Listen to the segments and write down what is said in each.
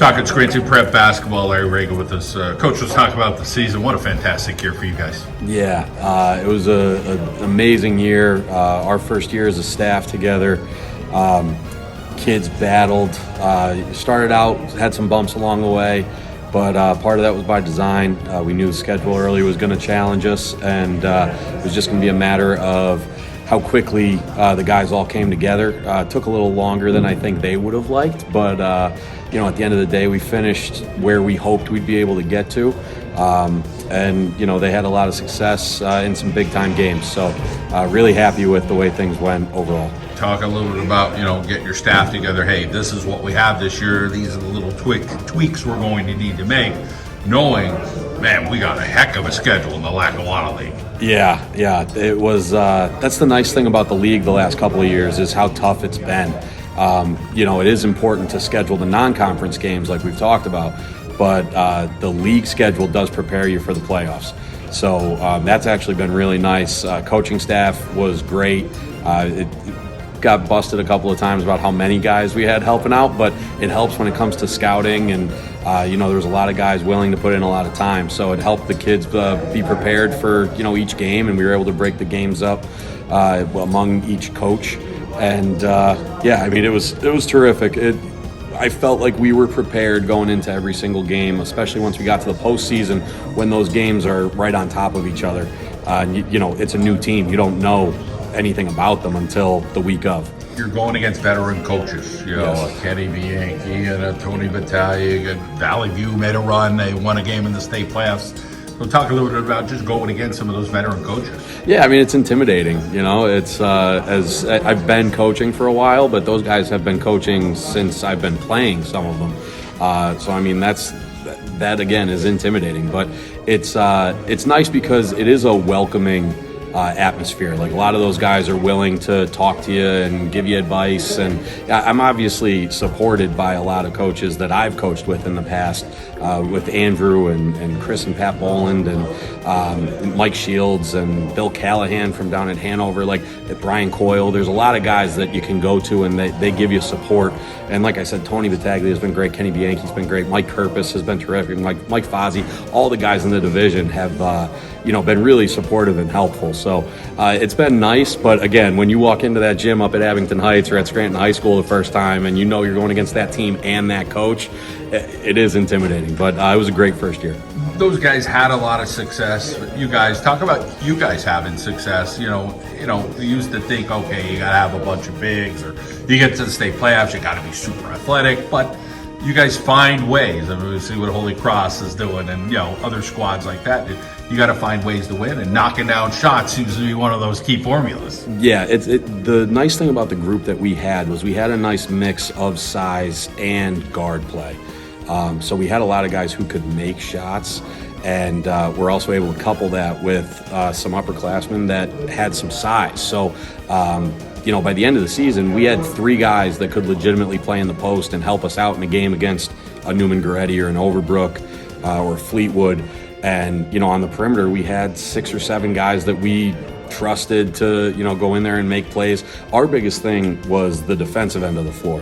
Talking Screen 2 Prep Basketball, Larry Reagan with us. Coach was talking about the season. What a fantastic year for you guys. Yeah, it was an amazing year. Our first year as a staff together. Kids battled. Started out, had some bumps along the way, but part of that was by design. We knew the schedule early was going to challenge us, and it was just going to be a matter of how quickly the guys all came together. It took a little longer than I think they would have liked, but at the end of the day, we finished where we hoped we'd be able to get to. And they had a lot of success in some big-time games. So really happy with the way things went overall. Talk a little bit about, getting your staff together. Hey, this is what we have this year. These are the little tweaks we're going to need to make, knowing, man, we got a heck of a schedule in the Lackawanna League. Yeah, it was. That's the nice thing about the league the last couple of years is how tough it's been. It is important to schedule the non-conference games like we've talked about, but the league schedule does prepare you for the playoffs. So that's actually been really nice. Coaching staff was great. It got busted a couple of times about how many guys we had helping out, but it helps when it comes to scouting, and there was a lot of guys willing to put in a lot of time. So it helped the kids be prepared for each game, and we were able to break the games up among each coach. And it was terrific. I felt like we were prepared going into every single game, especially once we got to the postseason when those games are right on top of each other. It's a new team. You don't know anything about them until the week of. You're going against veteran coaches, Yes. Kenny Bianchi and Tony Battaglia. Valley View made a run. They won a game in the state playoffs. So talk a little bit about just going against some of those veteran coaches. Yeah, it's intimidating. It's as I've been coaching for a while, but those guys have been coaching since I've been playing, some of them. That again is intimidating, but it's nice because it is a welcoming atmosphere. Like a lot of those guys are willing to talk to you and give you advice, and I'm obviously supported by a lot of coaches that I've coached with in the past, with Andrew and Chris and Pat Boland and Mike Shields and Bill Callahan from down at Hanover, like Brian Coyle. There's a lot of guys that you can go to and they give you support. And like I said, Tony Battaglia has been great, Kenny Bianchi's been great, Mike Kerpus has been terrific, Mike Fozzie, all the guys in the division have been really supportive and helpful. So it's been nice, but again, when you walk into that gym up at Abington Heights or at Scranton High School the first time and you're going against that team and that coach, it is intimidating, but it was a great first year. Those guys had a lot of success. You guys, talk about you guys having success. You used to think, okay, you got to have a bunch of bigs, or you get to the state playoffs, you got to be super athletic, but you guys find ways. We see what Holy Cross is doing, and other squads like that. You got to find ways to win, and knocking down shots seems to be one of those key formulas. Yeah, the nice thing about the group that we had was we had a nice mix of size and guard play. So we had a lot of guys who could make shots, and we're also able to couple that with some upperclassmen that had some size. So by the end of the season, we had 3 guys that could legitimately play in the post and help us out in a game against a Newman Goretti or an Overbrook or Fleetwood. And, on the perimeter, we had 6 or 7 guys that we trusted to, go in there and make plays. Our biggest thing was the defensive end of the floor.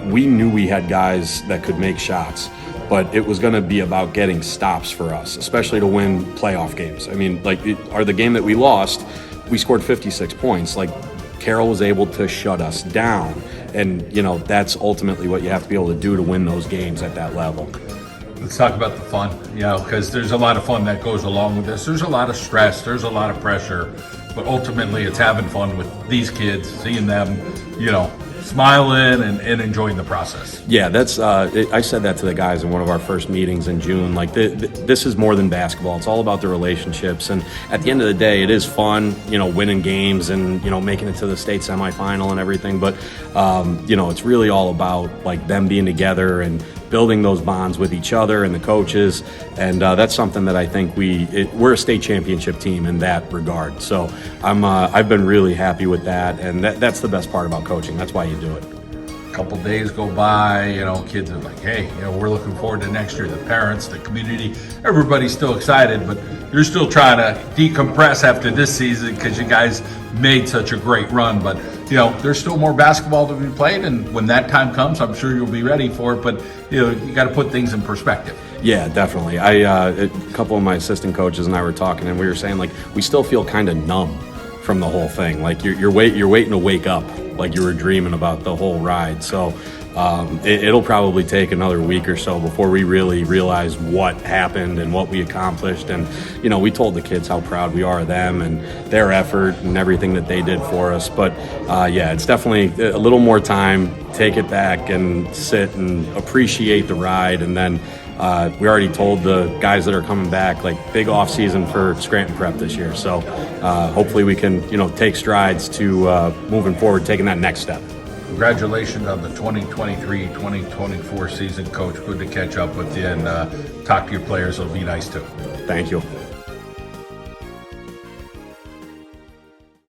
We knew we had guys that could make shots, but it was going to be about getting stops for us, especially to win playoff games. The game that we lost, we scored 56 points. Carroll was able to shut us down, and that's ultimately what you have to be able to do to win those games at that level. Let's talk about the fun, because there's a lot of fun that goes along with this. There's a lot of stress, there's a lot of pressure, but ultimately it's having fun with these kids, seeing them, smiling and enjoying the process. Yeah, that's. I said that to the guys in one of our first meetings in June. This is more than basketball. It's all about the relationships. And at the end of the day, it is fun, winning games and making it to the state semifinal and everything. But it's really all about them being together and building those bonds with each other and the coaches. And that's something that I think we're a state championship team in that regard. So I've been really happy with that, and that's the best part about coaching. That's why you do it. A couple days go by, kids are like, hey, we're looking forward to next year. The parents, the community, everybody's still excited, but you're still trying to decompress after this season because you guys made such a great run. But there's still more basketball to be played, and when that time comes, I'm sure you'll be ready for it. But you got to put things in perspective. Yeah, definitely. A couple of my assistant coaches and I were talking, and we were saying like we still feel kind of numb from the whole thing. Like you're waiting to wake up, like you were dreaming about the whole ride. So it'll probably take another week or so before we really realize what happened and what we accomplished. And we told the kids how proud we are of them and their effort and everything that they did for us. But yeah, it's definitely a little more time. Take it back and sit and appreciate the ride, and then. We already told the guys that are coming back, like, big off season for Scranton Prep this year. So hopefully we can, take strides to moving forward, taking that next step. Congratulations on the 2023-2024 season, Coach. Good to catch up with you and talk to your players. It'll be nice too. Thank you.